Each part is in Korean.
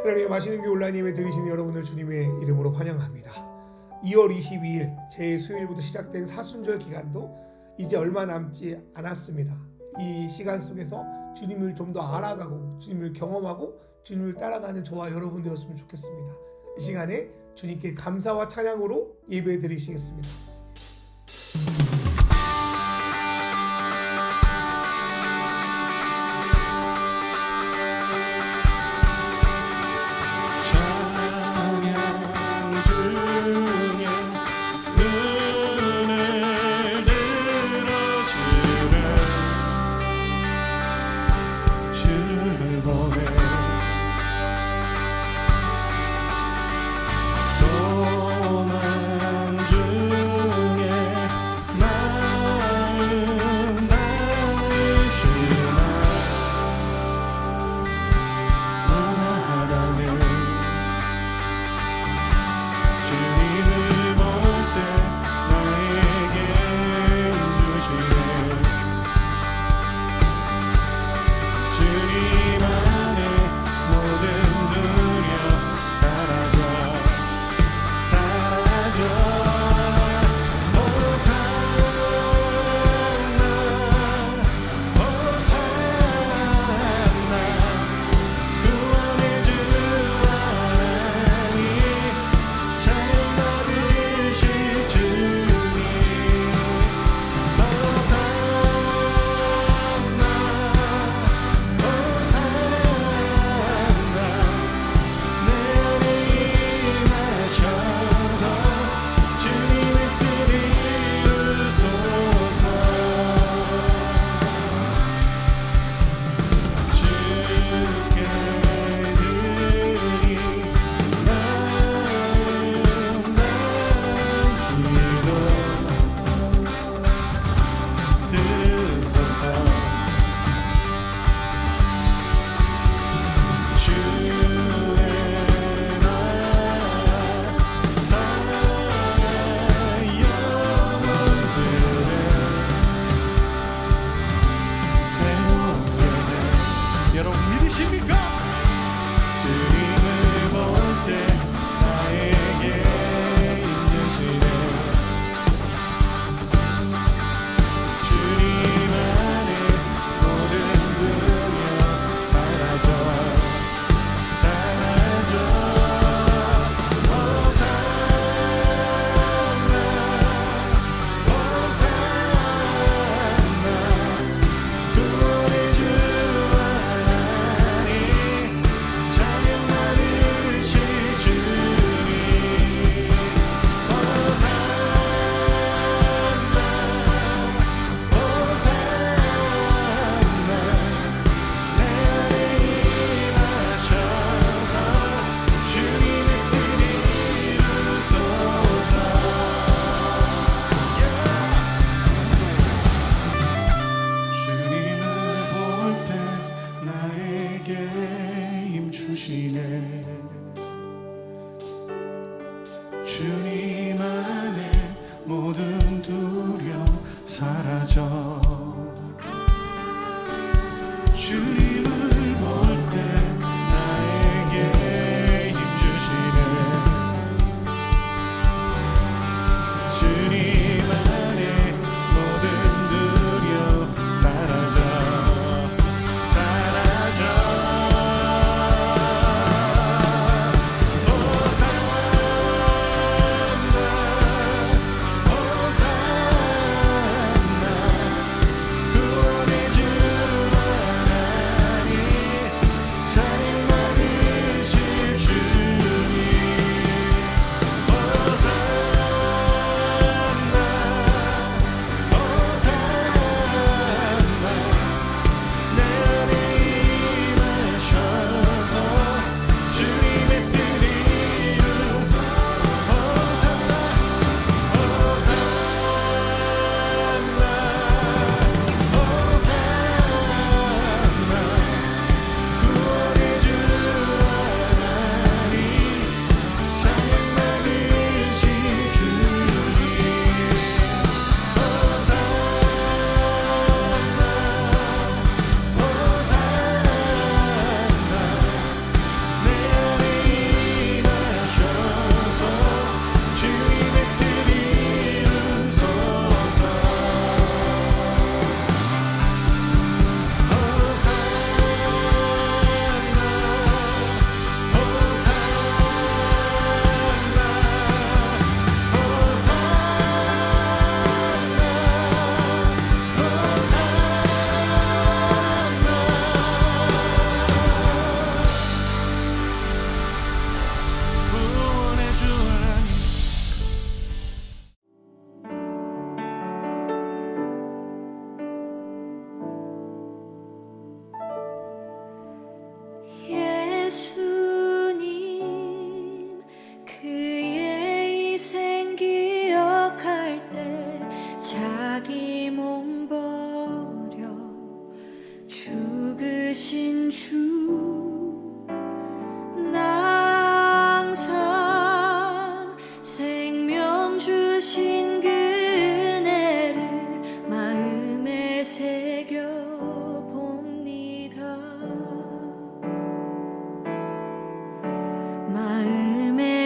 하나님의 맛있는 교회 온라인 예배 드리시는 여러분들 주님의 이름으로 환영합니다. 2월 22일 제 수요일부터 시작된 사순절 기간도 이제 얼마 남지 않았습니다. 이 시간 속에서 주님을 좀 더 알아가고 주님을 경험하고 주님을 따라가는 저와 여러분 되었으면 좋겠습니다. 이 시간에 주님께 감사와 찬양으로 예배 드리시겠습니다. 소망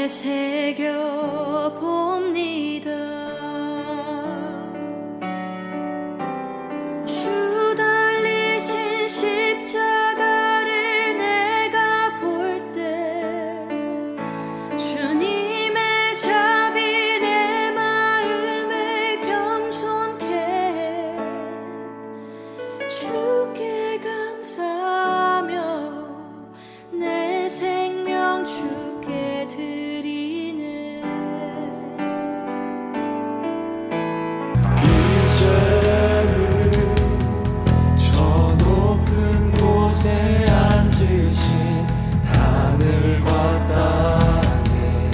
내새겨 봅니다. 주 달리신 십자가를 내가 볼 때 주님의 자비 내 마음을 겸손케 해. 주께 감사하며 내 생명 주께 드리네. 이제는 저 높은 곳에 앉으신 하늘과 땅의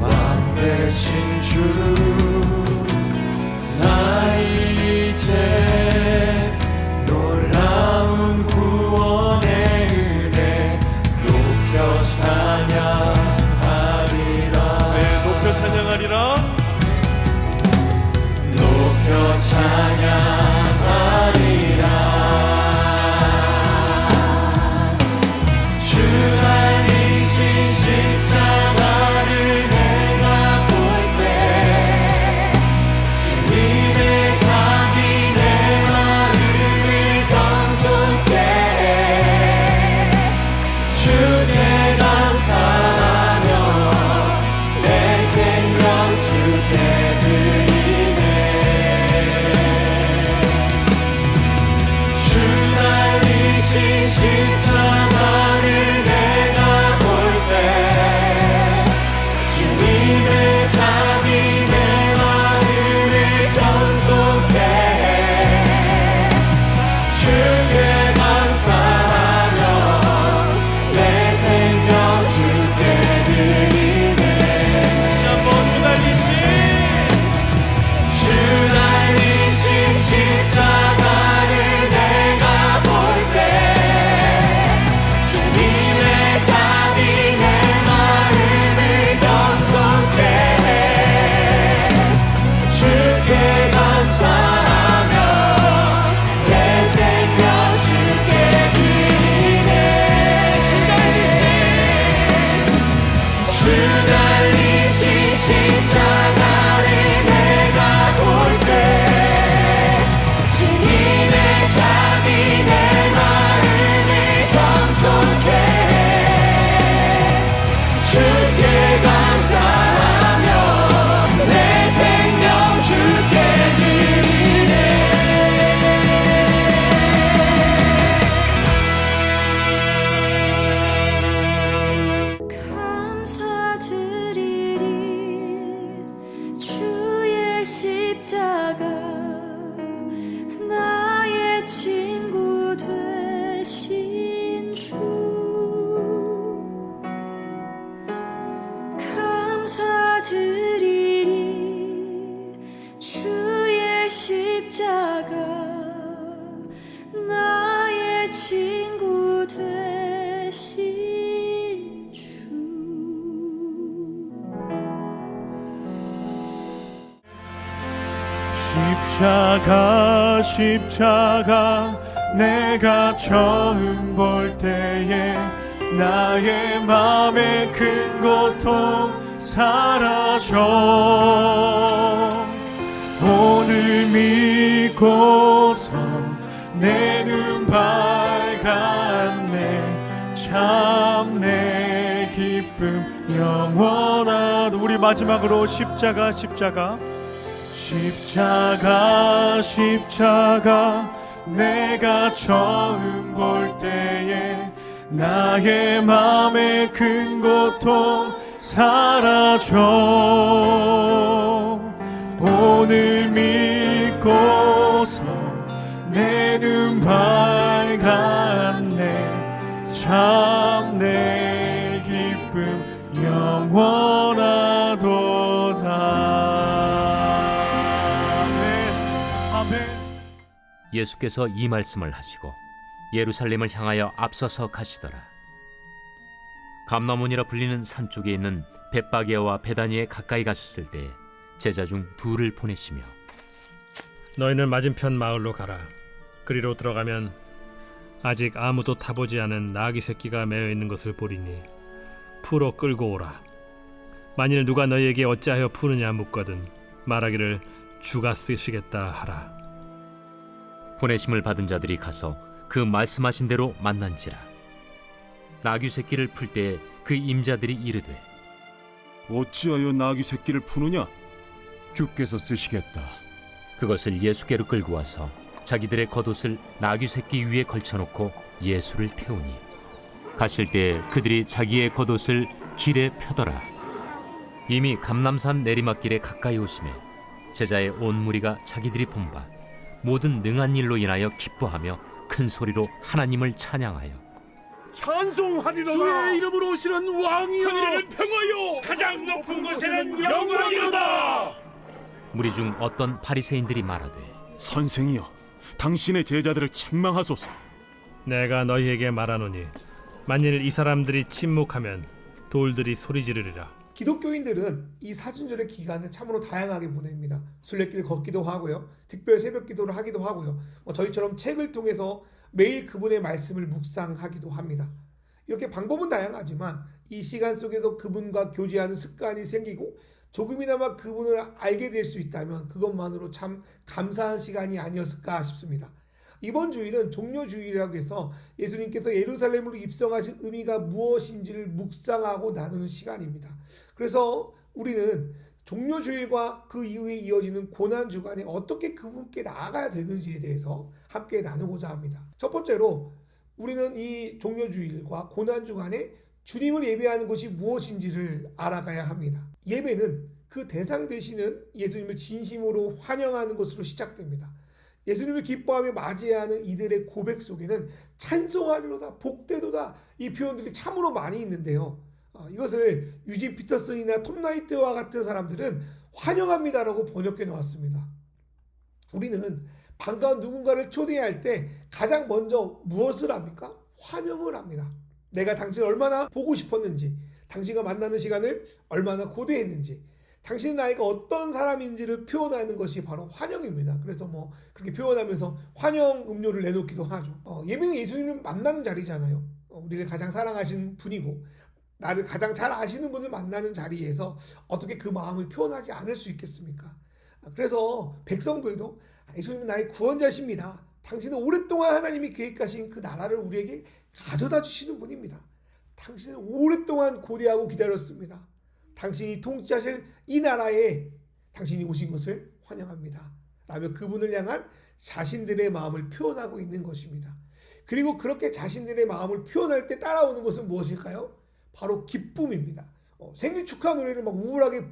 왕 되신 주, 나 이제 놀라운 구원의 은혜 높여 찬양하리라. 네, 높여 찬양하리라. 높여 찬양하리라. 주 달리신 십자가를 내가 볼 때 주님의 자비 내 마음을 겸손케 해. 주께 감사하며 내 생명 주께 드리네. 주 달리신 십자가를 내가 볼 때 주님의 자비 내 마음을 겸손케 해. 주께 감사하며 내 생명 주께 드리네. 다시 한번 주 달리신 십자가를 내가 볼 때 주님의 자비 내 마음을 겸손케 해. 주께 감사하며 내 생명 주께 드리네. 주 달리신 십자가를 내가 볼 때 주님의 자비 내 마음을 겸손케 해. 주께 감사하며 내 생명 주께 드리네. 감사드리리 주의 십자가 나의 친구 되신 주. 감사드리리 주의 십자가 나의 친구 되신 주. 십자가 내가 처음 볼 때에 나의 맘의 큰 고통 사라져. 오늘 믿고서 내 눈 밝았네. 참 내 기쁨 영원하다. 우리 마지막으로 십자가 내가 처음 볼 때에 나의 맘의 큰 고통 사라져. 오늘 믿고서 내 눈 밝았네. 참 내 기쁨 영원하도다. 아멘. 예수께서 이 말씀을 하시고 예루살렘을 향하여 앞서서 가시더라. 감람원이라 불리는 산 쪽에 있는 벳바게와 베다니에 가까이 가셨을 때 제자 중 둘을 보내시며 너희는 맞은편 마을로 가라. 그리로 들어가면 아직 아무도 타보지 않은 나귀 새끼가 매어 있는 것을 보리니 풀어 끌고 오라. 만일 누가 너희에게 어찌하여 푸느냐 묻거든 말하기를 주가 쓰시겠다 하라. 보내심을 받은 자들이 가서 그 말씀하신 대로 만난지라. 나귀 새끼를 풀 때 그 임자들이 이르되 어찌하여 나귀 새끼를 푸느냐? 주께서 쓰시겠다. 그것을 예수께로 끌고 와서 자기들의 겉옷을 나귀 새끼 위에 걸쳐놓고 예수를 태우니 가실 때 그들이 자기의 겉옷을 길에 펴더라. 이미 감람산 내리막길에 가까이 오심에 제자의 온 무리가 자기들이 본 바 모든 능한 일로 인하여 기뻐하며 큰 소리로 하나님을 찬양하여 찬송하리로다. 주의 이름으로 오시는 왕이여. 하늘을 평하여 가장 높은 곳에는 영광이로다. 무리 중 어떤 바리새인들이 말하되 선생이여, 당신의 제자들을 책망하소서. 내가 너희에게 말하노니 만일 이 사람들이 침묵하면 돌들이 소리 지르리라. 기독교인들은 이 사순절의 기간을 참으로 다양하게 보냅니다. 순례길 걷기도 하고요, 특별 새벽 기도를 하기도 하고요, 저희처럼 책을 통해서 매일 그분의 말씀을 묵상하기도 합니다. 이렇게 방법은 다양하지만 이 시간 속에서 그분과 교제하는 습관이 생기고 조금이나마 그분을 알게 될 수 있다면 그것만으로 참 감사한 시간이 아니었을까 싶습니다. 이번 주일은 종려주일이라고 해서 예수님께서 예루살렘으로 입성하신 의미가 무엇인지를 묵상하고 나누는 시간입니다. 그래서 우리는 종려주일과 그 이후에 이어지는 고난주간에 어떻게 그분께 나아가야 되는지에 대해서 함께 나누고자 합니다. 첫 번째로 우리는 이 종려주일과 고난주간에 주님을 예배하는 것이 무엇인지를 알아가야 합니다. 예배는 그 대상 되시는 예수님을 진심으로 환영하는 것으로 시작됩니다. 예수님을 기뻐하며 맞이하는 이들의 고백 속에는 찬송하리로다, 복되도다, 이 표현들이 참으로 많이 있는데요. 이것을 유진 피터슨이나 톰 라이트와 같은 사람들은 환영합니다라고 번역해 놓았습니다. 우리는 반가운 누군가를 초대할 때 가장 먼저 무엇을 합니까? 환영을 합니다. 내가 당신을 얼마나 보고 싶었는지, 당신과 만나는 시간을 얼마나 고대했는지, 당신은 나에게 어떤 사람인지를 표현하는 것이 바로 환영입니다. 그래서 그렇게 표현하면서 환영 음료를 내놓기도 하죠. 예배는 예수님을 만나는 자리잖아요. 우리를 가장 사랑하시는 분이고 나를 가장 잘 아시는 분을 만나는 자리에서 어떻게 그 마음을 표현하지 않을 수 있겠습니까? 그래서 백성들도 예수님은 나의 구원자십니다. 당신은 오랫동안 하나님이 계획하신 그 나라를 우리에게 가져다 주시는 분입니다. 당신은 오랫동안 고대하고 기다렸습니다. 당신이 통치하실 이 나라에 당신이 오신 것을 환영합니다. 라며 그분을 향한 자신들의 마음을 표현하고 있는 것입니다. 그리고 그렇게 자신들의 마음을 표현할 때 따라오는 것은 무엇일까요? 바로 기쁨입니다. 생일 축하 노래를 막 우울하게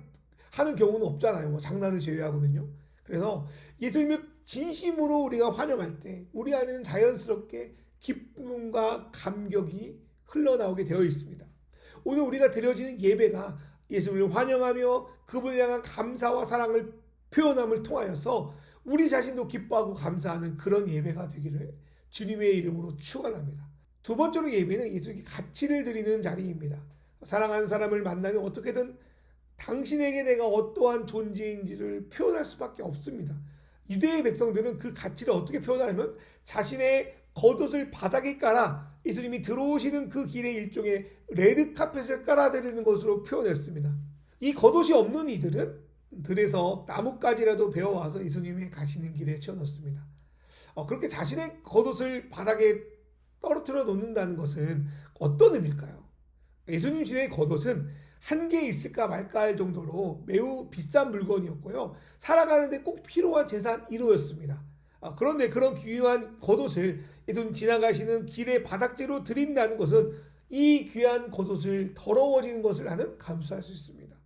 하는 경우는 없잖아요. 장난을 제외하거든요. 그래서 예수님을 진심으로 우리가 환영할 때 우리 안에는 자연스럽게 기쁨과 감격이 흘러나오게 되어 있습니다. 오늘 우리가 드려지는 예배가 예수님을 환영하며 그분을 향한 감사와 사랑을 표현함을 통하여서 우리 자신도 기뻐하고 감사하는 그런 예배가 되기를 주님의 이름으로 축원합니다. 두 번째로 예배는 예수님께 가치를 드리는 자리입니다. 사랑하는 사람을 만나면 어떻게든 당신에게 내가 어떠한 존재인지를 표현할 수밖에 없습니다. 유대의 백성들은 그 가치를 어떻게 표현하냐면 자신의 겉옷을 바닥에 깔아 예수님이 들어오시는 그 길에 일종의 레드카펫을 깔아드리는 것으로 표현했습니다. 이 겉옷이 없는 이들은 들에서 나뭇가지라도 베어와서 예수님이 가시는 길에 채워놓습니다. 그렇게 자신의 겉옷을 바닥에 떨어뜨려 놓는다는 것은 어떤 의미일까요? 예수님 시대의 겉옷은 한 개 있을까 말까 할 정도로 매우 비싼 물건이었고요. 살아가는데 꼭 필요한 재산 1호였습니다. 그런데 그런 귀한 겉옷을 예수님 지나가시는 길의 바닥재로 드린다는 것은 이 귀한 겉옷을 더러워지는 것을 나는 감수할 수 있습니다.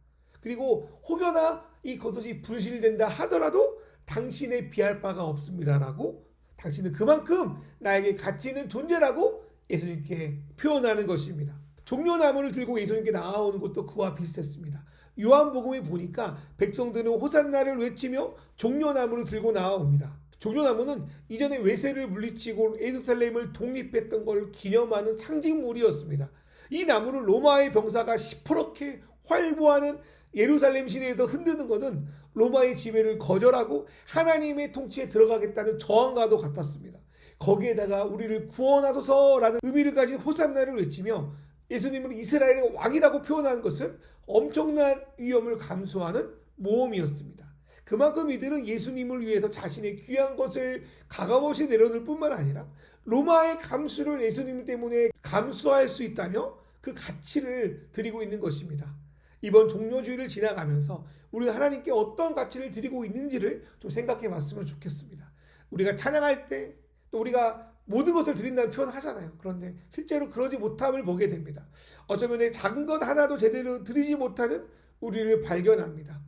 그리고 혹여나 이 겉옷이 분실된다 하더라도 당신의 비할 바가 없습니다라고, 당신은 그만큼 나에게 가치 있는 존재라고 예수님께 표현하는 것입니다. 종려나무를 들고 예수님께 나아오는 것도 그와 비슷했습니다. 요한복음에 보니까 백성들은 호산나를 외치며 종려나무를 들고 나아옵니다. 종려나무는 이전에 외세를 물리치고 예루살렘을 독립했던 걸 기념하는 상징물이었습니다. 이 나무를 로마의 병사가 시퍼렇게 활보하는 예루살렘 시내에서 흔드는 것은 로마의 지배를 거절하고 하나님의 통치에 들어가겠다는 저항과도 같았습니다. 거기에다가 우리를 구원하소서라는 의미를 가진 호산나를 외치며 예수님을 이스라엘의 왕이라고 표현하는 것은 엄청난 위험을 감수하는 모험이었습니다. 그만큼 이들은 예수님을 위해서 자신의 귀한 것을 가감없이 내려놓을 뿐만 아니라 로마의 감수를 예수님 때문에 감수할 수 있다며 그 가치를 드리고 있는 것입니다. 이번 종려주의를 지나가면서 우리가 하나님께 어떤 가치를 드리고 있는지를 좀 생각해 봤으면 좋겠습니다. 우리가 찬양할 때 또 우리가 모든 것을 드린다는 표현 하잖아요. 그런데 실제로 그러지 못함을 보게 됩니다. 어쩌면 작은 것 하나도 제대로 드리지 못하는 우리를 발견합니다.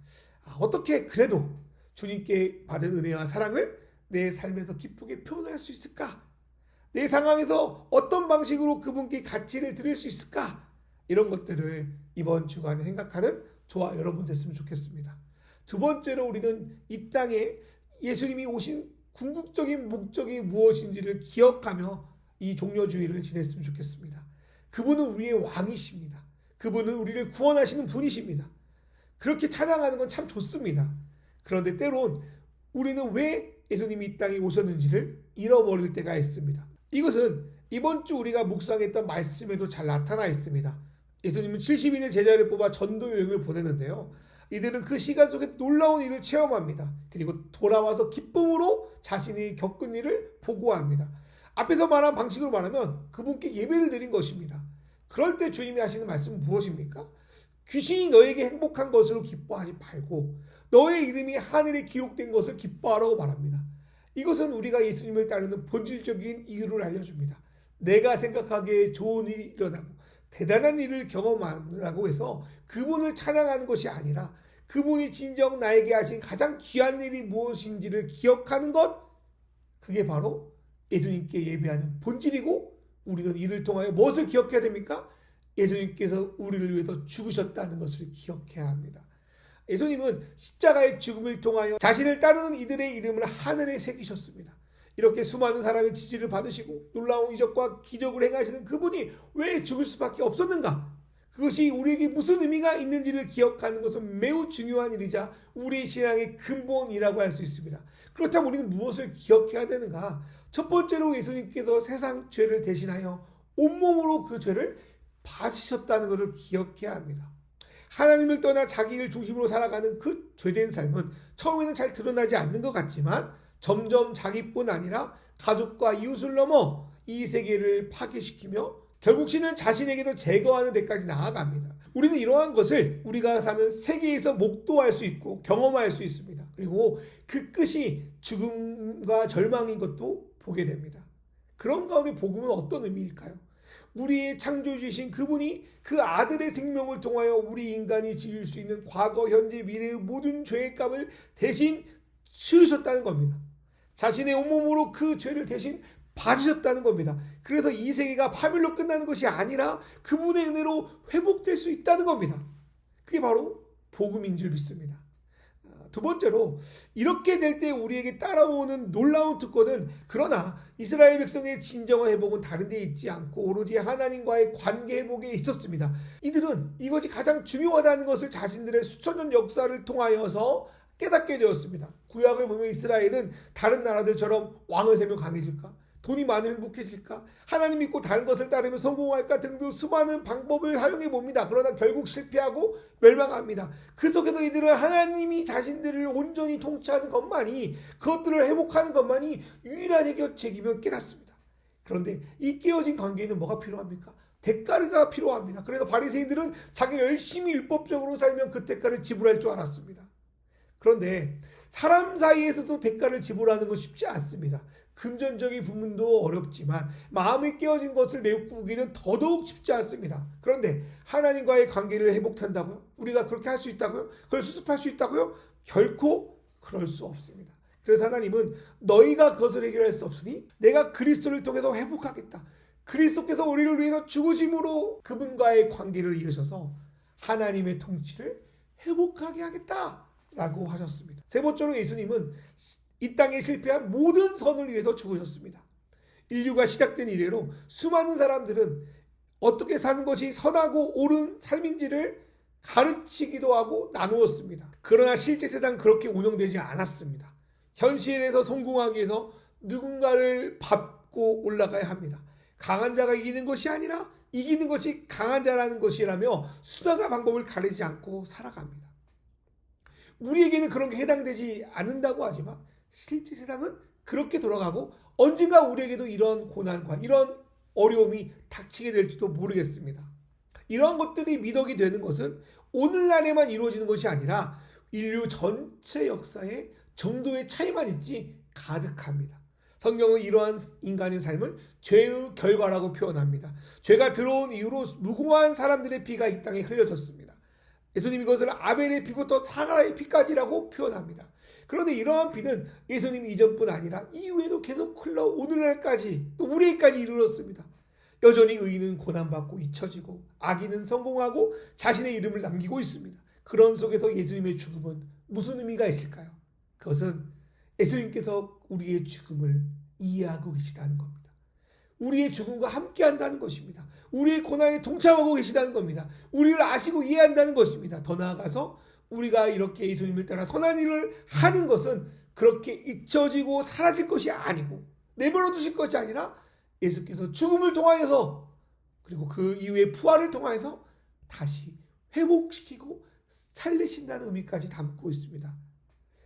어떻게 그래도 주님께 받은 은혜와 사랑을 내 삶에서 기쁘게 표현할 수 있을까? 내 상황에서 어떤 방식으로 그분께 가치를 드릴 수 있을까? 이런 것들을 이번 주간에 생각하는 저와 여러분 됐으면 좋겠습니다. 두 번째로 우리는 이 땅에 예수님이 오신 궁극적인 목적이 무엇인지를 기억하며 이 종려주의를 지냈으면 좋겠습니다. 그분은 우리의 왕이십니다. 그분은 우리를 구원하시는 분이십니다. 그렇게 찬양하는 건 참 좋습니다. 그런데 때론 우리는 왜 예수님이 이 땅에 오셨는지를 잃어버릴 때가 있습니다. 이것은 이번 주 우리가 묵상했던 말씀에도 잘 나타나 있습니다. 예수님은 70인의 제자를 뽑아 전도 여행을 보내는데요. 이들은 그 시간 속에 놀라운 일을 체험합니다. 그리고 돌아와서 기쁨으로 자신이 겪은 일을 보고합니다. 앞에서 말한 방식으로 말하면 그분께 예배를 드린 것입니다. 그럴 때 주님이 하시는 말씀은 무엇입니까? 귀신이 너에게 행복한 것으로 기뻐하지 말고 너의 이름이 하늘에 기록된 것을 기뻐하라고 말합니다. 이것은 우리가 예수님을 따르는 본질적인 이유를 알려줍니다. 내가 생각하기에 좋은 일이 일어나고 대단한 일을 경험하라고 해서 그분을 찬양하는 것이 아니라 그분이 진정 나에게 하신 가장 귀한 일이 무엇인지를 기억하는 것, 그게 바로 예수님께 예배하는 본질이고, 우리는 이를 통하여 무엇을 기억해야 됩니까? 예수님께서 우리를 위해서 죽으셨다는 것을 기억해야 합니다. 예수님은 십자가의 죽음을 통하여 자신을 따르는 이들의 이름을 하늘에 새기셨습니다. 이렇게 수많은 사람의 지지를 받으시고 놀라운 이적과 기적을 행하시는 그분이 왜 죽을 수밖에 없었는가? 그것이 우리에게 무슨 의미가 있는지를 기억하는 것은 매우 중요한 일이자 우리의 신앙의 근본이라고 할 수 있습니다. 그렇다면 우리는 무엇을 기억해야 되는가? 첫 번째로 예수님께서 세상 죄를 대신하여 온몸으로 그 죄를 받으셨다는 것을 기억해야 합니다. 하나님을 떠나 자기를 중심으로 살아가는 그 죄된 삶은 처음에는 잘 드러나지 않는 것 같지만 점점 자기뿐 아니라 가족과 이웃을 넘어 이 세계를 파괴시키며 결국 신은 자신에게도 제거하는 데까지 나아갑니다. 우리는 이러한 것을 우리가 사는 세계에서 목도할 수 있고 경험할 수 있습니다. 그리고 그 끝이 죽음과 절망인 것도 보게 됩니다. 그런 가운데 복음은 어떤 의미일까요? 우리의 창조주이신 그분이 그 아들의 생명을 통하여 우리 인간이 지을 수 있는 과거, 현재, 미래의 모든 죄의 값을 대신 치르셨다는 겁니다. 자신의 온몸으로 그 죄를 대신 받으셨다는 겁니다. 그래서 이 세계가 파멸로 끝나는 것이 아니라 그분의 은혜로 회복될 수 있다는 겁니다. 그게 바로 복음인 줄 믿습니다. 두 번째로 이렇게 될 때 우리에게 따라오는 놀라운 특권은 그러나 이스라엘 백성의 진정한 회복은 다른 데 있지 않고 오로지 하나님과의 관계 회복에 있었습니다. 이들은 이것이 가장 중요하다는 것을 자신들의 수천 년 역사를 통하여서 깨닫게 되었습니다. 구약을 보면 이스라엘은 다른 나라들처럼 왕을 세면 강해질까? 돈이 많으면 행복해질까? 하나님 믿고 다른 것을 따르면 성공할까? 등등 수많은 방법을 사용해 봅니다. 그러나 결국 실패하고 멸망합니다. 그 속에서 이들은 하나님이 자신들을 온전히 통치하는 것만이, 그것들을 회복하는 것만이 유일한 해결책이며 깨닫습니다. 그런데 이 깨어진 관계에는 뭐가 필요합니까? 대가가 필요합니다. 그래서 바리새인들은 자기가 열심히 율법적으로 살면 그 대가를 지불할 줄 알았습니다. 그런데 사람 사이에서도 대가를 지불하는 건 쉽지 않습니다. 금전적인 부분도 어렵지만 마음이 깨어진 것을 메꾸기는 더더욱 쉽지 않습니다. 그런데 하나님과의 관계를 회복한다고요? 우리가 그렇게 할 수 있다고요? 그걸 수습할 수 있다고요? 결코 그럴 수 없습니다. 그래서 하나님은 너희가 그것을 해결할 수 없으니 내가 그리스도를 통해서 회복하겠다. 그리스도께서 우리를 위해서 죽으심으로 그분과의 관계를 이으셔서 하나님의 통치를 회복하게 하겠다라고 하셨습니다. 세 번째로 예수님은 이 땅에 실패한 모든 선을 위해서 죽으셨습니다. 인류가 시작된 이래로 수많은 사람들은 어떻게 사는 것이 선하고 옳은 삶인지를 가르치기도 하고 나누었습니다. 그러나 실제 세상 그렇게 운영되지 않았습니다. 현실에서 성공하기 위해서 누군가를 밟고 올라가야 합니다. 강한 자가 이기는 것이 아니라 이기는 것이 강한 자라는 것이라며 수단과 방법을 가리지 않고 살아갑니다. 우리에게는 그런 게 해당되지 않는다고 하지만 실제 세상은 그렇게 돌아가고 언젠가 우리에게도 이런 고난과 이런 어려움이 닥치게 될지도 모르겠습니다. 이런 것들이 미덕이 되는 것은 오늘날에만 이루어지는 것이 아니라 인류 전체 역사에 정도의 차이만 있지 가득합니다. 성경은 이러한 인간의 삶을 죄의 결과라고 표현합니다. 죄가 들어온 이후로 무고한 사람들의 피가 이 땅에 흘려졌습니다. 예수님이 이것을 아벨의 피부터 사가라의 피까지라고 표현합니다. 그런데 이러한 피는 예수님 이전뿐 아니라 이후에도 계속 흘러 오늘날까지 또 우리에게까지 이르렀습니다. 여전히 의인은 고난받고 잊혀지고 악인은 성공하고 자신의 이름을 남기고 있습니다. 그런 속에서 예수님의 죽음은 무슨 의미가 있을까요? 그것은 예수님께서 우리의 죽음을 이해하고 계시다는 겁니다. 우리의 죽음과 함께 한다는 것입니다. 우리의 고난에 동참하고 계시다는 겁니다. 우리를 아시고 이해한다는 것입니다. 더 나아가서 우리가 이렇게 예수님을 따라 선한 일을 하는 것은 그렇게 잊혀지고 사라질 것이 아니고 내버려 두실 것이 아니라 예수께서 죽음을 통하여서 그리고 그 이후의 부활을 통하여서 다시 회복시키고 살리신다는 의미까지 담고 있습니다.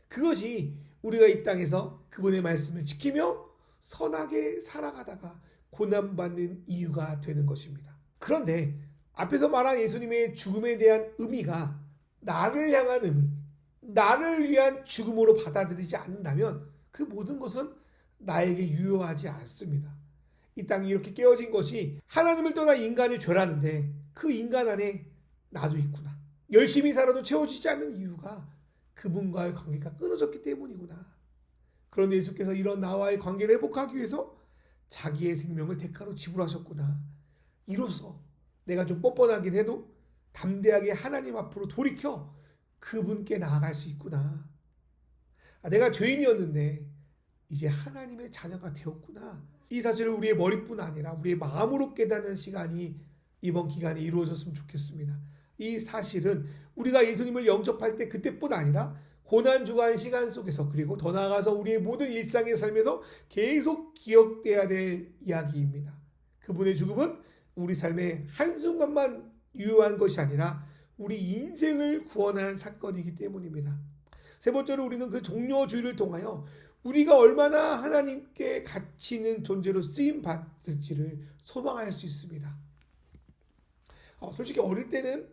그것이 우리가 이 땅에서 그분의 말씀을 지키며 선하게 살아가다가 고난받는 이유가 되는 것입니다. 그런데 앞에서 말한 예수님의 죽음에 대한 의미가 나를 향한 의미, 나를 위한 죽음으로 받아들이지 않는다면 그 모든 것은 나에게 유효하지 않습니다. 이 땅이 이렇게 깨어진 것이 하나님을 떠난 인간의 죄라는데 그 인간 안에 나도 있구나. 열심히 살아도 채워지지 않는 이유가 그분과의 관계가 끊어졌기 때문이구나. 그런데 예수께서 이런 나와의 관계를 회복하기 위해서 자기의 생명을 대가로 지불하셨구나. 이로써 내가 좀 뻔뻔하긴 해도 담대하게 하나님 앞으로 돌이켜 그분께 나아갈 수 있구나. 내가 죄인이었는데 이제 하나님의 자녀가 되었구나. 이 사실을 우리의 머리뿐 아니라 우리의 마음으로 깨닫는 시간이 이번 기간에 이루어졌으면 좋겠습니다. 이 사실은 우리가 예수님을 영접할 때 그때뿐 아니라 고난주간 시간 속에서 그리고 더 나아가서 우리의 모든 일상의 삶에서 계속 기억돼야 될 이야기입니다. 그분의 죽음은 우리 삶의 한순간만 유효한 것이 아니라 우리 인생을 구원한 사건이기 때문입니다. 세 번째로 우리는 그 종료주의를 통하여 우리가 얼마나 하나님께 가치 있는 존재로 쓰임받을지를 소망할 수 있습니다. 솔직히 어릴 때는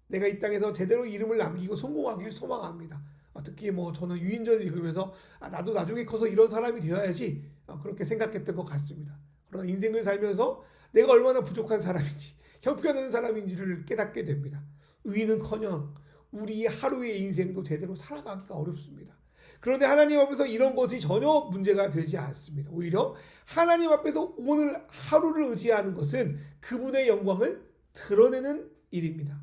내가 이 땅에서 제대로 이름을 남기고 성공하기를 소망합니다. 특히 저는 유인전을 읽으면서 나도 나중에 커서 이런 사람이 되어야지 그렇게 생각했던 것 같습니다. 그러나 인생을 살면서 내가 얼마나 부족한 사람인지 형편없는 사람인지를 깨닫게 됩니다. 의인은커녕 우리 하루의 인생도 제대로 살아가기가 어렵습니다. 그런데 하나님 앞에서 이런 것이 전혀 문제가 되지 않습니다. 오히려 하나님 앞에서 오늘 하루를 의지하는 것은 그분의 영광을 드러내는 일입니다.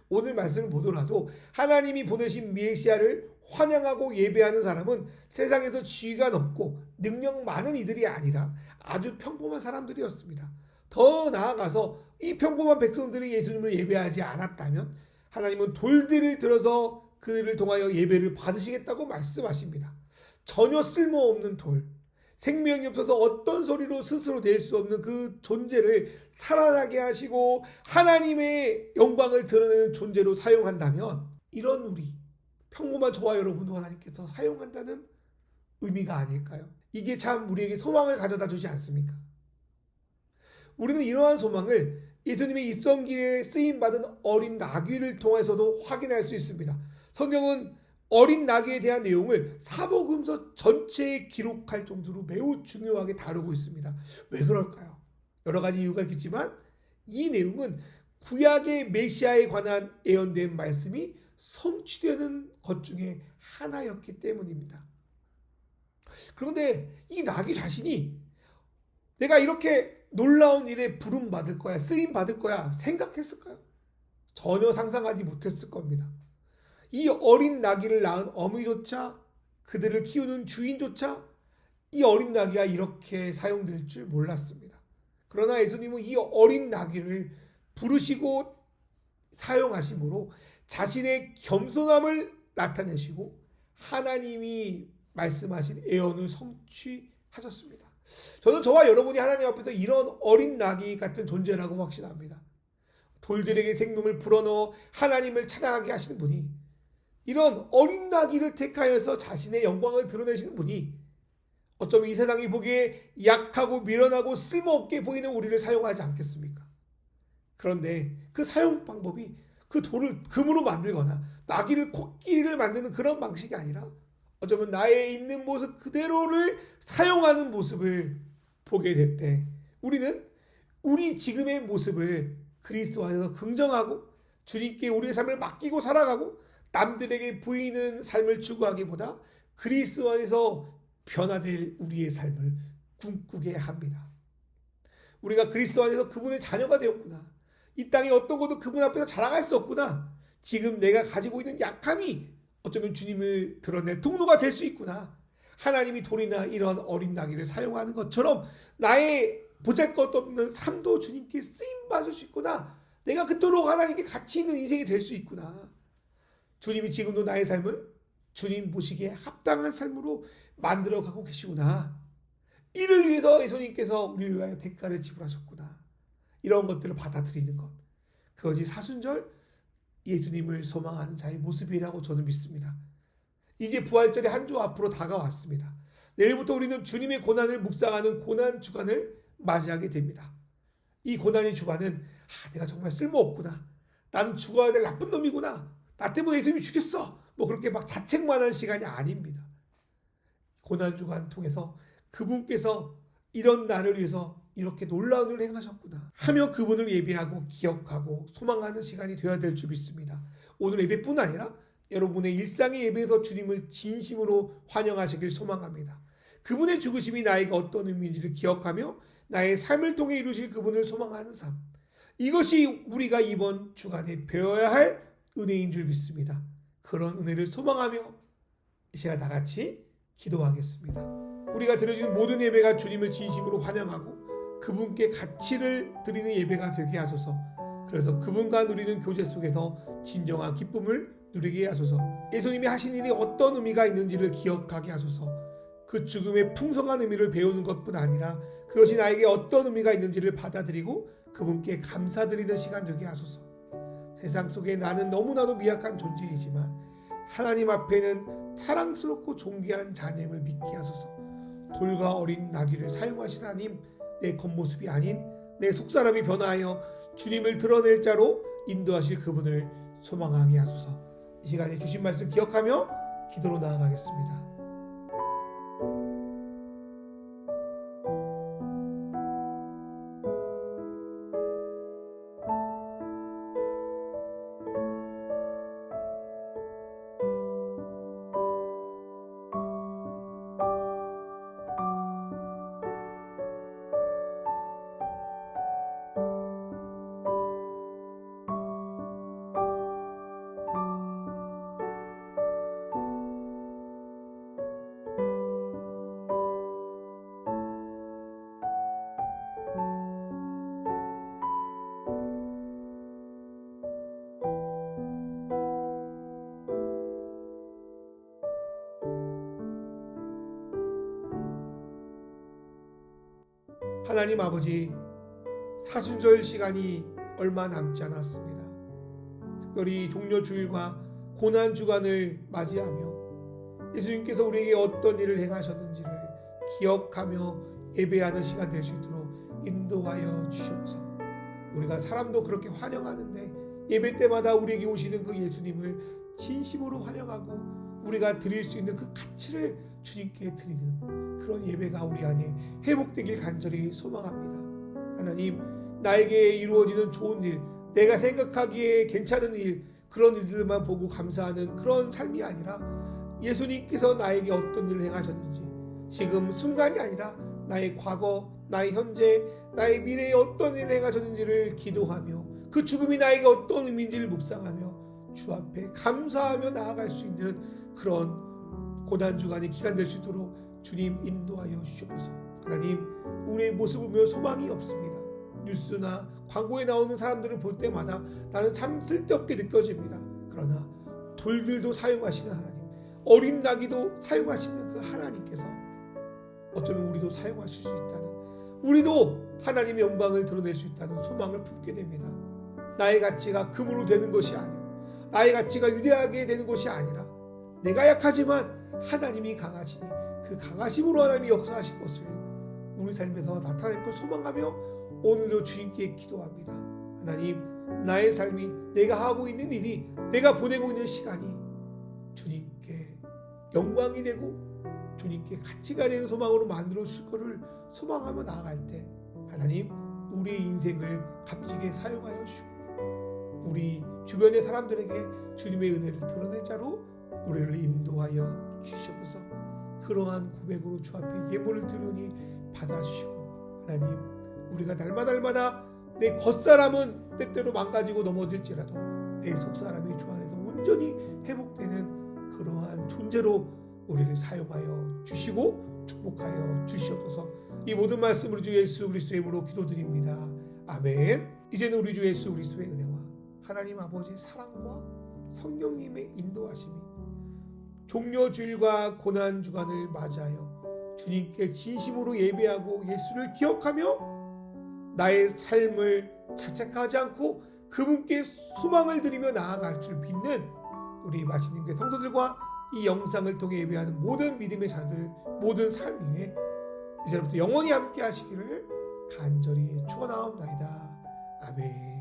오늘 말씀을 보더라도 하나님이 보내신 메시아를 환영하고 예배하는 사람은 세상에서 지위가 높고 능력 많은 이들이 아니라 아주 평범한 사람들이었습니다. 더 나아가서 이 평범한 백성들이 예수님을 예배하지 않았다면 하나님은 돌들을 들어서 그들을 통하여 예배를 받으시겠다고 말씀하십니다. 전혀 쓸모없는 돌, 생명이 없어서 어떤 소리로 스스로 낼 수 없는 그 존재를 살아나게 하시고 하나님의 영광을 드러내는 존재로 사용한다면 이런 우리 평범한 저와 여러분도 하나님께서 사용한다는 의미가 아닐까요? 이게 참 우리에게 소망을 가져다 주지 않습니까? 우리는 이러한 소망을 예수님의 입성길에 쓰임받은 어린 나귀를 통해서도 확인할 수 있습니다. 성경은 어린 나귀에 대한 내용을 사복음서 전체에 기록할 정도로 매우 중요하게 다루고 있습니다. 왜 그럴까요? 여러 가지 이유가 있겠지만 이 내용은 구약의 메시아에 관한 예언된 말씀이 성취되는 것 중에 하나였기 때문입니다. 그런데 이 나귀 자신이 내가 이렇게 놀라운 일에 부름받을 거야, 쓰임받을 거야 생각했을까요? 전혀 상상하지 못했을 겁니다. 이 어린 나귀를 낳은 어미조차 그들을 키우는 주인조차 이 어린 나귀가 이렇게 사용될 줄 몰랐습니다. 그러나 예수님은 이 어린 나귀를 부르시고 사용하심으로 자신의 겸손함을 나타내시고 하나님이 말씀하신 예언을 성취하셨습니다. 저는 저와 여러분이 하나님 앞에서 이런 어린 나귀 같은 존재라고 확신합니다. 돌들에게 생명을 불어넣어 하나님을 찬양하게 하시는 분이, 이런 어린 나귀를 택하여서 자신의 영광을 드러내시는 분이, 어쩌면 이 세상이 보기에 약하고 미련하고 쓸모없게 보이는 우리를 사용하지 않겠습니까? 그런데 그 사용 방법이 그 돌을 금으로 만들거나 나귀를 코끼리를 만드는 그런 방식이 아니라, 어쩌면 나의 있는 모습 그대로를 사용하는 모습을 보게 될 때, 우리는 우리 지금의 모습을 그리스도 안에서 긍정하고 주님께 우리의 삶을 맡기고 살아가고 남들에게 보이는 삶을 추구하기보다 그리스도 안에서 변화될 우리의 삶을 꿈꾸게 합니다. 우리가 그리스도 안에서 그분의 자녀가 되었구나. 이 땅에 어떤 것도 그분 앞에서 자랑할 수 없구나. 지금 내가 가지고 있는 약함이 어쩌면 주님을 드러낼 통로가 될 수 있구나. 하나님이 돌이나 이런 어린 나귀를 사용하는 것처럼 나의 보잘것없는 삶도 주님께 쓰임받을 수 있구나. 내가 그토록 하나님께 가치 있는 인생이 될 수 있구나. 주님이 지금도 나의 삶을 주님 보시기에 합당한 삶으로 만들어가고 계시구나. 이를 위해서 예수님께서 우리를 위하여 대가를 지불하셨구나. 이런 것들을 받아들이는 것, 그것이 사순절 예수님을 소망하는 자의 모습이라고 저는 믿습니다. 이제 부활절의 한 주 앞으로 다가왔습니다. 내일부터 우리는 주님의 고난을 묵상하는 고난 주간을 맞이하게 됩니다. 이 고난의 주간은 내가 정말 쓸모없구나. 나는 죽어야 될 나쁜 놈이구나. 나 때문에 예수님이 죽였어. 그렇게 막 자책만한 시간이 아닙니다. 고난 주간 통해서 그분께서 이런 나를 위해서 이렇게 놀라운 일을 행하셨구나 하며 그분을 예배하고 기억하고 소망하는 시간이 되어야 될 줄 믿습니다. 오늘 예배뿐 아니라 여러분의 일상의 예배에서 주님을 진심으로 환영하시길 소망합니다. 그분의 죽으심이 나에게 어떤 의미인지를 기억하며 나의 삶을 통해 이루실 그분을 소망하는 삶, 이것이 우리가 이번 주간에 배워야 할 은혜인 줄 믿습니다. 그런 은혜를 소망하며 이 시간 다 같이 기도하겠습니다. 우리가 드려진 모든 예배가 주님을 진심으로 환영하고 그분께 가치를 드리는 예배가 되게 하소서. 그래서 그분과 누리는 교제 속에서 진정한 기쁨을 누리게 하소서. 예수님이 하신 일이 어떤 의미가 있는지를 기억하게 하소서. 그 죽음의 풍성한 의미를 배우는 것뿐 아니라 그것이 나에게 어떤 의미가 있는지를 받아들이고 그분께 감사드리는 시간 되게 하소서. 세상 속에 나는 너무나도 미약한 존재이지만 하나님 앞에는 사랑스럽고 존귀한 자님을 믿게 하소서. 돌과 어린 나귀를 사용하신 하나님, 내 겉모습이 아닌 내 속사람이 변화하여 주님을 드러낼 자로 인도하실 그분을 소망하게 하소서. 이 시간에 주신 말씀 기억하며 기도로 나아가겠습니다. 하나님 아버지, 사순절 시간이 얼마 남지 않았습니다. 특별히 종려주일과 고난주간을 맞이하며 예수님께서 우리에게 어떤 일을 행하셨는지를 기억하며 예배하는 시간 될 수 있도록 인도하여 주시옵소서. 우리가 사람도 그렇게 환영하는데 예배 때마다 우리에게 오시는 그 예수님을 진심으로 환영하고 우리가 드릴 수 있는 그 가치를 주님께 드리는 그런 예배가 우리 안에 회복되길 간절히 소망합니다. 하나님, 나에게 이루어지는 좋은 일, 내가 생각하기에 괜찮은 일, 그런 일들만 보고 감사하는 그런 삶이 아니라 예수님께서 나에게 어떤 일을 행하셨는지, 지금 순간이 아니라 나의 과거, 나의 현재, 나의 미래에 어떤 일을 행하셨는지를 기도하며 그 죽음이 나에게 어떤 의미인지를 묵상하며 주 앞에 감사하며 나아갈 수 있는 그런 고난주간의 기간 될 수 있도록 주님 인도하여 주시옵소서. 하나님, 우리의 모습을 보며 소망이 없습니다. 뉴스나 광고에 나오는 사람들을 볼 때마다 나는 참 쓸데없게 느껴집니다. 그러나 돌들도 사용하시는 하나님, 어린 나귀도 사용하시는 그 하나님께서 어쩌면 우리도 사용하실 수 있다는, 우리도 하나님의 영광을 드러낼 수 있다는 소망을 품게 됩니다. 나의 가치가 금으로 되는 것이 아니고 나의 가치가 위대하게 되는 것이 아니라 내가 약하지만 하나님이 강하시니 그 강하심으로 하나님이 역사하실 것을 우리 삶에서 나타낼 걸 소망하며 오늘도 주님께 기도합니다. 하나님, 나의 삶이, 내가 하고 있는 일이, 내가 보내고 있는 시간이 주님께 영광이 되고 주님께 가치가 되는 소망으로 만들어 주실 것을 소망하며 나아갈 때 하나님, 우리의 인생을 값지게 사용하여 주시고 우리 주변의 사람들에게 주님의 은혜를 드러낼 자로 우리를 인도하여 주시옵소서. 그러한 고백으로 주 앞에 예물을 드리니 받아주시고, 하나님, 우리가 날마다 내 겉사람은 때때로 망가지고 넘어질지라도 내 속사람이 주 안에서 온전히 회복되는 그러한 존재로 우리를 사용하여 주시고 축복하여 주시옵소서. 이 모든 말씀을 주 예수 그리스도의 이름으로 기도드립니다. 아멘. 이제는 우리 주 예수 그리스도의 은혜와 하나님 아버지의 사랑과 성령님의 인도하심이 종려 주일과 고난 주간을 맞이하여 주님께 진심으로 예배하고 예수를 기억하며 나의 삶을 자책하지 않고 그분께 소망을 드리며 나아갈 줄 믿는 우리 마시는 교회 성도들과 이 영상을 통해 예배하는 모든 믿음의 자들, 모든 삶 위에 이제부터 영원히 함께 하시기를 간절히 축원하옵나이다. 아멘.